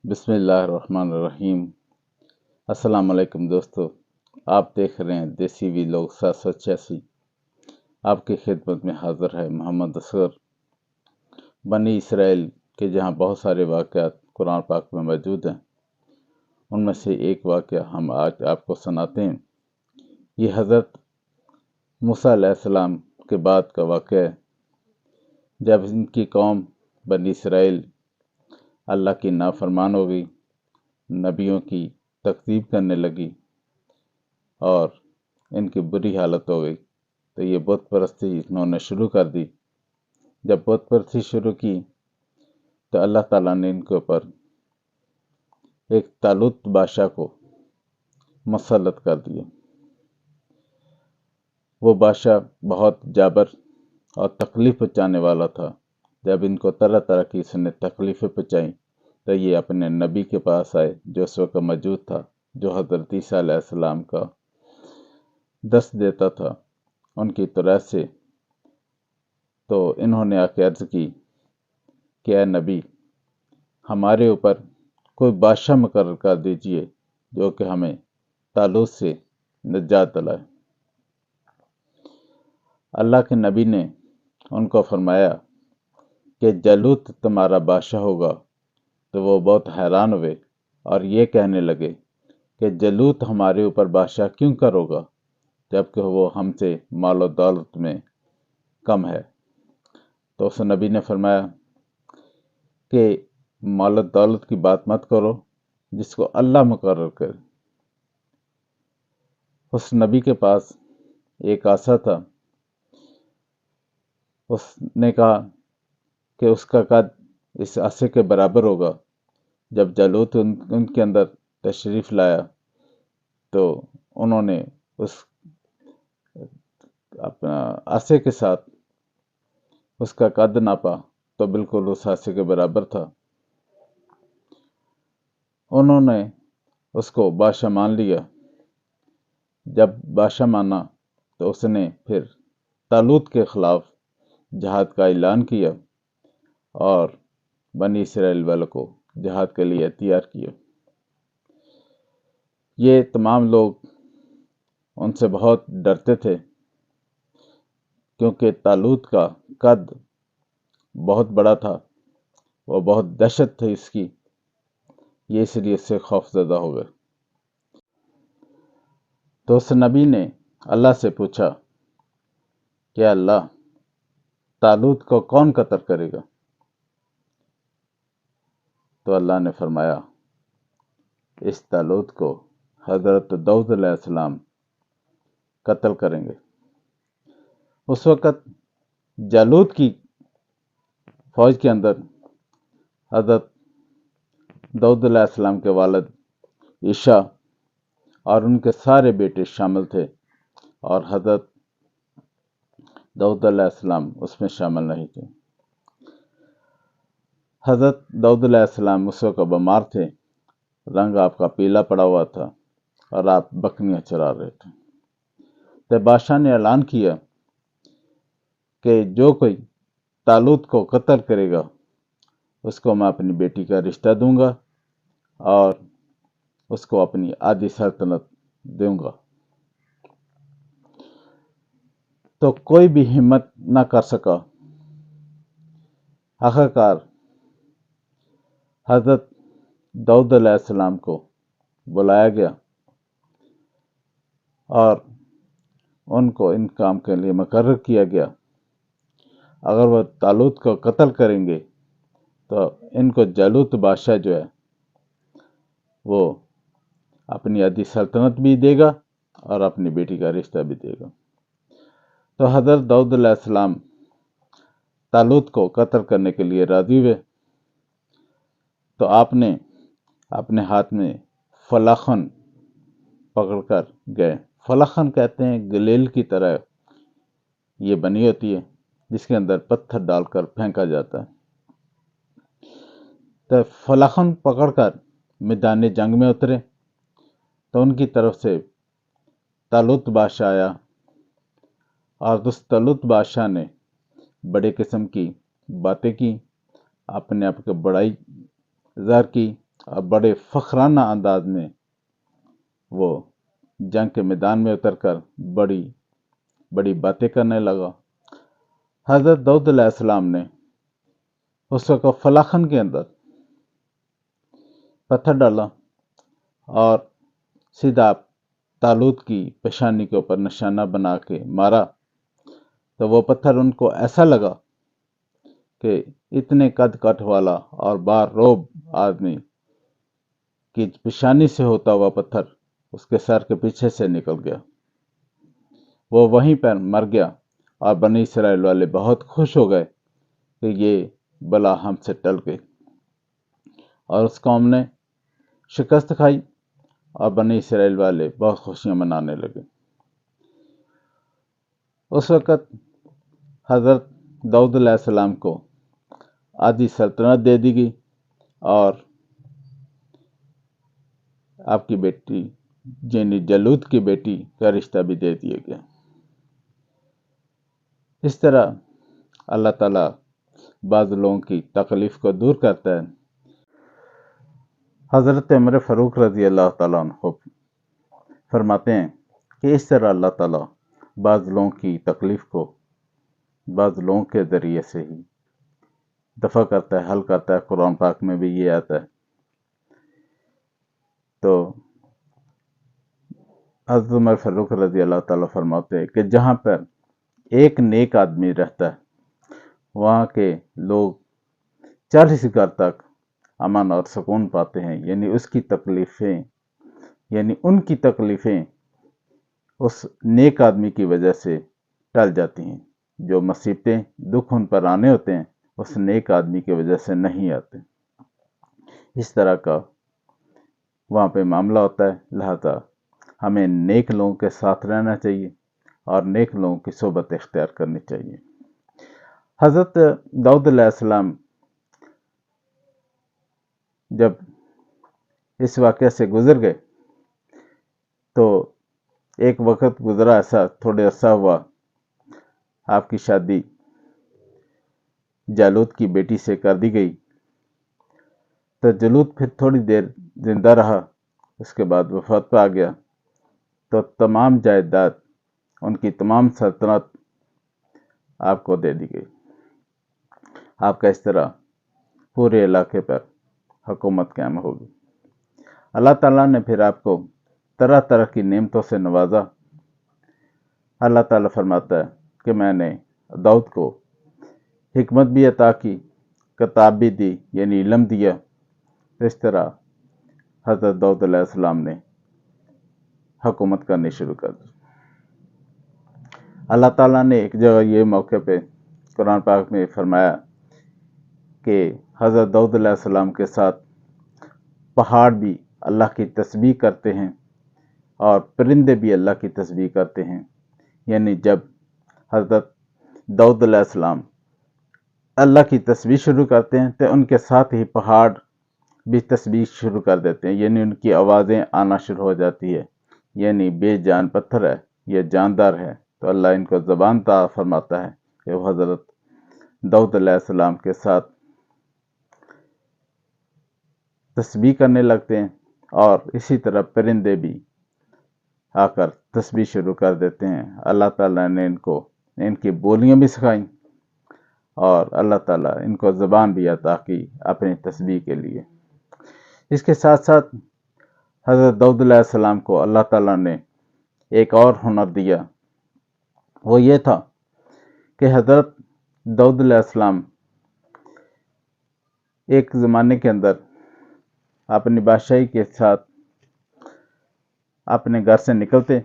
بسم اللہ الرحمن الرحیم۔ السلام علیکم دوستو، آپ دیکھ رہے ہیں دیسی وی لوگ 786۔ آپ کی خدمت میں حاضر ہے محمد اصغر۔ بنی اسرائیل کے جہاں بہت سارے واقعات قرآن پاک میں موجود ہیں، ان میں سے ایک واقعہ ہم آج آپ کو سناتے ہیں۔ یہ حضرت موسیٰ علیہ السلام کے بعد کا واقعہ ہے، جب ان کی قوم بنی اسرائیل اللہ کی نافرمان ہو گئی، نبیوں کی تکذیب کرنے لگی اور ان کی بری حالت ہو گئی، تو یہ بت پرستی انہوں نے شروع کر دی۔ جب بت پرستی شروع کی تو اللہ تعالیٰ نے ان کے اوپر ایک طالوت بادشاہ کو مسلط کر دیا۔ وہ بادشاہ بہت جابر اور تکلیف پہنچانے والا تھا۔ جب ان کو طرح طرح کی اس نے تکلیفیں پہنچائیں تو یہ اپنے نبی کے پاس آئے جو اس وقت موجود تھا، جو حضرت عیسیٰ علیہ السلام کا دست دیتا تھا ان کی طرح سے۔ تو انہوں نے آ کے عرض کی کہ اے نبی، ہمارے اوپر کوئی بادشاہ مقرر کر دیجئے جو کہ ہمیں طالوت سے نجات دلائے۔ اللہ کے نبی نے ان کو فرمایا کہ جالوت تمہارا بادشاہ ہوگا، تو وہ بہت حیران ہوئے اور یہ کہنے لگے کہ جالوت ہمارے اوپر بادشاہ کیوں کر ہوگا جبکہ وہ ہم سے مال و دولت میں کم ہے۔ تو اس نبی نے فرمایا کہ مال و دولت کی بات مت کرو، جس کو اللہ مقرر کرے۔ اس نبی کے پاس ایک عصا تھا، اس نے کہا کہ اس کا قد اس عصے کے برابر ہوگا۔ جب جالوت ان کے اندر تشریف لایا تو انہوں نے اس اپنا عصے کے ساتھ اس کا قد ناپا تو بالکل اس عصے کے برابر تھا۔ انہوں نے اس کو بادشاہ مان لیا۔ جب بادشاہ مانا تو اس نے پھر طالوت کے خلاف جہاد کا اعلان کیا اور بنی اسرائیل والوں کو جہاد کے لیے تیار کیا۔ یہ تمام لوگ ان سے بہت ڈرتے تھے کیونکہ طالوت کا قد بہت بڑا تھا، وہ بہت دہشت تھی اس کی، یہ اس لیے اس سے خوف زدہ ہو گئے۔ تو اس نبی نے اللہ سے پوچھا کہ اللہ، طالوت کو کون قتل کرے گا؟ تو اللہ نے فرمایا اس طالوت کو حضرت داؤد علیہ السلام قتل کریں گے۔ اس وقت جالوت کی فوج کے اندر حضرت داؤد علیہ السلام کے والد عیسیٰ اور ان کے سارے بیٹے شامل تھے، اور حضرت داؤد علیہ السلام اس میں شامل نہیں تھے۔ حضرت داؤد علیہ السلام اس وقت بیمار تھے، رنگ آپ کا پیلا پڑا ہوا تھا اور آپ بکریاں چرا رہے تھے۔ تو بادشاہ نے اعلان کیا کہ جو کوئی طالوت کو قتل کرے گا اس کو میں اپنی بیٹی کا رشتہ دوں گا اور اس کو اپنی آدھی سلطنت دوں گا۔ تو کوئی بھی ہمت نہ کر سکا۔ آخرکار حضرت داؤد علیہ السلام کو بلایا گیا اور ان کو ان کام کے لیے مقرر کیا گیا۔ اگر وہ طالوت کو قتل کریں گے تو ان کو جالوت بادشاہ جو ہے وہ اپنی آدھی سلطنت بھی دے گا اور اپنی بیٹی کا رشتہ بھی دے گا۔ تو حضرت داؤد علیہ السلام طالوت کو قتل کرنے کے لیے راضی ہوئے۔ تو آپ نے اپنے ہاتھ میں فلاخن پکڑ کر گئے۔ فلاخن کہتے ہیں گلیل کی طرح یہ بنی ہوتی ہے جس کے اندر پتھر ڈال کر پھینکا جاتا ہے۔ تو فلاخن پکڑ کر میدان جنگ میں اترے تو ان کی طرف سے طالوت بادشاہ آیا، اور اس طالوت بادشاہ نے بڑے قسم کی باتیں کی، اپنے آپ کو بڑائی ظاہر کی اور بڑے فخرانہ انداز میں وہ جنگ کے میدان میں اتر کر بڑی بڑی باتیں کرنے لگا۔ حضرت داؤد علیہ السلام نے اس وقت فلاخن کے اندر پتھر ڈالا اور سیدھا طالوت کی پیشانی کے اوپر نشانہ بنا کے مارا، تو وہ پتھر ان کو ایسا لگا کہ اتنے قد کٹ والا اور بار روب آدمی کی پیشانی سے ہوتا ہوا پتھر اس کے سر کے پیچھے سے نکل گیا، وہ وہیں پر مر گیا، اور بنی اسرائیل والے بہت خوش ہو گئے کہ یہ بلا ہم سے ٹل گئی، اور اس قوم نے شکست کھائی اور بنی اسرائیل والے بہت خوشیاں منانے لگے۔ اس وقت حضرت داؤد علیہ السلام کو آدھی سلطنت دے دی گئی اور آپ کی بیٹی یعنی جلود کی بیٹی کا رشتہ بھی دے دیا گیا۔ اس طرح اللہ تعالیٰ بعض لوگوں کی تکلیف کو دور کرتا ہے۔ حضرت عمر فاروق رضی اللہ تعالیٰ عنہ فرماتے ہیں کہ اس طرح اللہ تعالیٰ بعض لوگوں کی تکلیف کو بعض لوگوں کے ذریعے سے ہی دفع کرتا ہے، حل کرتا ہے۔ قرآن پاک میں بھی یہ آتا ہے۔ تو حضرت عمر فاروق رضی اللہ تعالیٰ فرماتے ہیں کہ جہاں پر ایک نیک آدمی رہتا ہے وہاں کے لوگ 40 گھر تک امن اور سکون پاتے ہیں، یعنی ان کی تکلیفیں اس نیک آدمی کی وجہ سے ٹل جاتی ہیں۔ جو مصیبتیں دکھ ان پر آنے ہوتے ہیں اس نیک آدمی کی وجہ سے نہیں آتے۔ اس طرح کا وہاں پہ معاملہ ہوتا ہے، لہذا ہمیں نیک لوگوں کے ساتھ رہنا چاہیے اور نیک لوگوں کی صحبت اختیار کرنی چاہیے۔ حضرت داؤد علیہ السلام جب اس واقعے سے گزر گئے تو ایک وقت گزرا ایسا، تھوڑے عرصہ ہوا، آپ کی شادی جالوت کی بیٹی سے کر دی گئی، تو جالوت پھر تھوڑی دیر زندہ رہا، اس کے بعد وفات پہ آ گیا، تو تمام جائیداد، ان کی تمام سلطنت آپ کو دے دی گئی۔ آپ کا اس طرح پورے علاقے پر حکومت قائم ہوگی۔ اللہ تعالیٰ نے پھر آپ کو طرح طرح کی نعمتوں سے نوازا۔ اللہ تعالیٰ فرماتا ہے کہ میں نے داؤد کو حکمت بھی عطا کی، کتاب بھی دی، یعنی علم دیا۔ اس طرح حضرت داؤد علیہ السلام نے حکومت کرنی شروع کر دی۔ اللہ تعالیٰ نے ایک جگہ یہ موقع پہ قرآن پاک میں فرمایا کہ حضرت داؤد علیہ السلام کے ساتھ پہاڑ بھی اللہ کی تسبیح کرتے ہیں اور پرندے بھی اللہ کی تسبیح کرتے ہیں، یعنی جب حضرت داؤد علیہ السلام اللہ کی تسبیح شروع کرتے ہیں تو ان کے ساتھ ہی پہاڑ بھی تسبیح شروع کر دیتے ہیں، یعنی ان کی آوازیں آنا شروع ہو جاتی ہے، یعنی بے جان پتھر ہے یہ جاندار ہے، تو اللہ ان کو زبان عطا فرماتا ہے کہ وہ حضرت داؤد علیہ السلام کے ساتھ تسبیح کرنے لگتے ہیں، اور اسی طرح پرندے بھی آ کر تسبیح شروع کر دیتے ہیں۔ اللہ تعالیٰ نے ان کو ان کی بولیاں بھی سکھائیں اور اللہ تعالیٰ ان کو زبان بھی عطا کی اپنی تسبیح کے لیے۔ اس کے ساتھ ساتھ حضرت داؤد علیہ السلام کو اللہ تعالیٰ نے ایک اور ہنر دیا، وہ یہ تھا کہ حضرت داؤد علیہ السلام ایک زمانے کے اندر اپنی بادشاہی کے ساتھ اپنے گھر سے نکلتے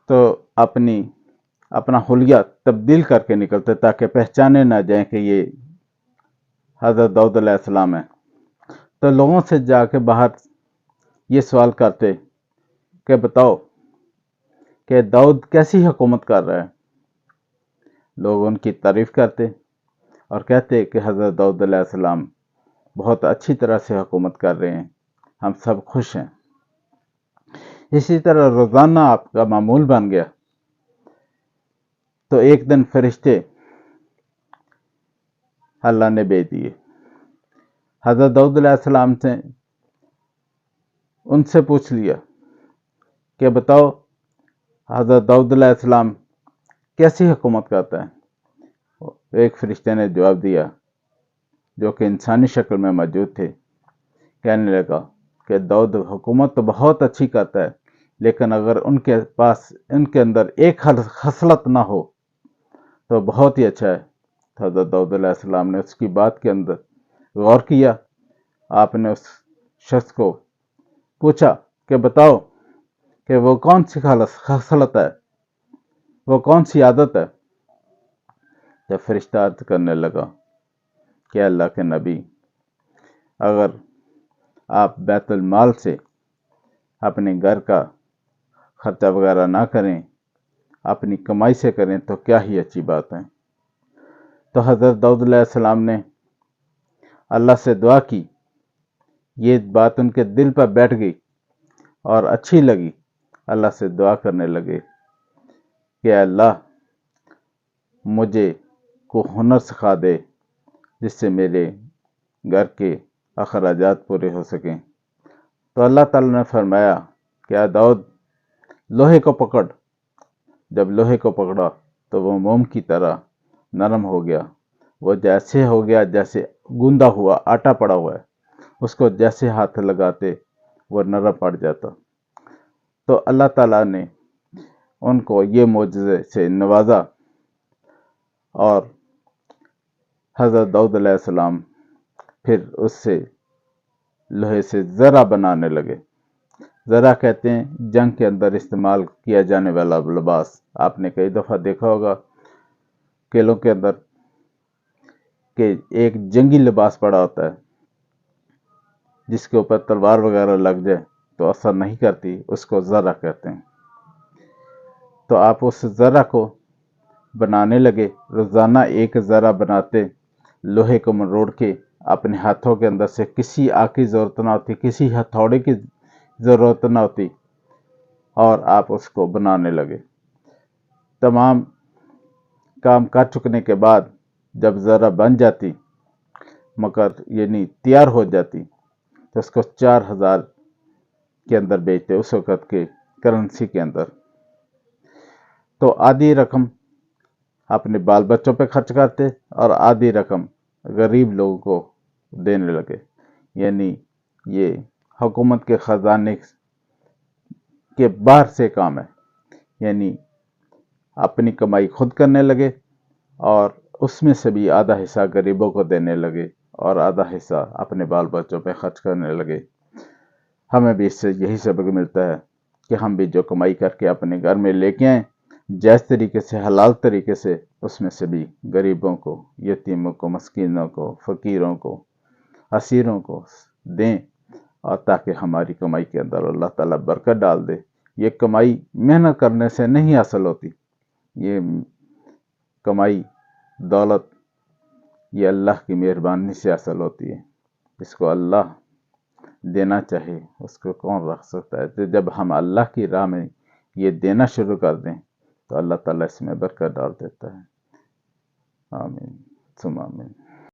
تو اپنا حلیہ تبدیل کر کے نکلتے تاکہ پہچانے نہ جائیں کہ یہ حضرت داؤد علیہ السلام ہے۔ تو لوگوں سے جا کے باہر یہ سوال کرتے کہ بتاؤ کہ داؤد کیسی حکومت کر رہا ہے۔ لوگ ان کی تعریف کرتے اور کہتے کہ حضرت داؤد علیہ السلام بہت اچھی طرح سے حکومت کر رہے ہیں، ہم سب خوش ہیں۔ اسی طرح روزانہ آپ کا معمول بن گیا۔ تو ایک دن فرشتے اللہ نے بھیج دیے، حضرت داؤد علیہ السلام سے ان سے پوچھ لیا کہ بتاؤ حضرت داؤد علیہ السلام کیسی حکومت کرتا ہے؟ ایک فرشتے نے جواب دیا جو کہ انسانی شکل میں موجود تھے، کہنے لگا کہ داؤد حکومت تو بہت اچھی کرتا ہے، لیکن اگر ان کے اندر ایک خصلت نہ ہو تو بہت ہی اچھا ہے۔ حضرت داؤد علیہ السلام نے اس کی بات کے اندر غور کیا۔ آپ نے اس شخص کو پوچھا کہ بتاؤ کہ وہ کون سی خصلت ہے، وہ کون سی عادت ہے؟ جب فرشتہ عرض کرنے لگا کہ اللہ کے نبی، اگر آپ بیت المال سے اپنے گھر کا خرچہ وغیرہ نہ کریں، اپنی کمائی سے کریں تو کیا ہی اچھی بات ہے۔ تو حضرت داؤد علیہ السلام نے اللہ سے دعا کی، یہ بات ان کے دل پر بیٹھ گئی اور اچھی لگی۔ اللہ سے دعا کرنے لگے کہ اللہ مجھے کو ہنر سکھا دے جس سے میرے گھر کے اخراجات پورے ہو سکیں۔ تو اللہ تعالیٰ نے فرمایا کہ داؤد لوہے کو پکڑ۔ جب لوہے کو پکڑا تو وہ موم کی طرح نرم ہو گیا، وہ جیسے ہو گیا جیسے گوندا ہوا آٹا پڑا ہوا ہے، اس کو جیسے ہاتھ لگاتے وہ نرم پڑ جاتا۔ تو اللہ تعالیٰ نے ان کو یہ معجزے سے نوازا اور حضرت داؤد علیہ السلام پھر اس سے لوہے سے زرہ بنانے لگے۔ زرہ کہتے ہیں جنگ کے اندر استعمال کیا جانے والا لباس۔ آپ نے کئی دفعہ دیکھا ہوگا قلعوں کے اندر کہ ایک جنگی لباس پڑا ہوتا ہے، جس کے اوپر تلوار وغیرہ لگ جائے تو اثر نہیں کرتی، اس کو زرہ کہتے ہیں۔ تو آپ اس زرہ کو بنانے لگے، روزانہ ایک زرہ بناتے، لوہے کو مروڑ کے اپنے ہاتھوں کے اندر سے کسی آگ کی ضرورت نہ ہوتی، کسی ہتھوڑے کی ضرورت نہ ہوتی، اور آپ اس کو بنانے لگے۔ تمام کام کر چکنے کے بعد جب زرہ بن جاتی، مگر یعنی تیار ہو جاتی، تو اس کو 4000 کے اندر بیچتے، اس وقت کے کرنسی کے اندر۔ تو آدھی رقم اپنے بال بچوں پہ خرچ کرتے اور آدھی رقم غریب لوگوں کو دینے لگے۔ یعنی یہ حکومت کے خزانے کے باہر سے کام ہے، یعنی اپنی کمائی خود کرنے لگے اور اس میں سے بھی آدھا حصہ غریبوں کو دینے لگے اور آدھا حصہ اپنے بال بچوں پہ خرچ کرنے لگے۔ ہمیں بھی اس سے یہی سبق ملتا ہے کہ ہم بھی جو کمائی کر کے اپنے گھر میں لے کے آئیں، جائز طریقے سے، حلال طریقے سے، اس میں سے بھی غریبوں کو، یتیموں کو، مسکینوں کو، فقیروں کو، اسیروں کو دیں، اور تاکہ ہماری کمائی کے اندر اللہ تعالیٰ برکت ڈال دے۔ یہ کمائی محنت کرنے سے نہیں حاصل ہوتی، یہ کمائی، دولت، یہ اللہ کی مہربانی سے حاصل ہوتی ہے۔ جس کو اللہ دینا چاہے اس کو کون رکھ سکتا ہے؟ تو جب ہم اللہ کی راہ میں یہ دینا شروع کر دیں تو اللہ تعالیٰ اس میں برکت ڈال دیتا ہے۔ آمین ثم آمین۔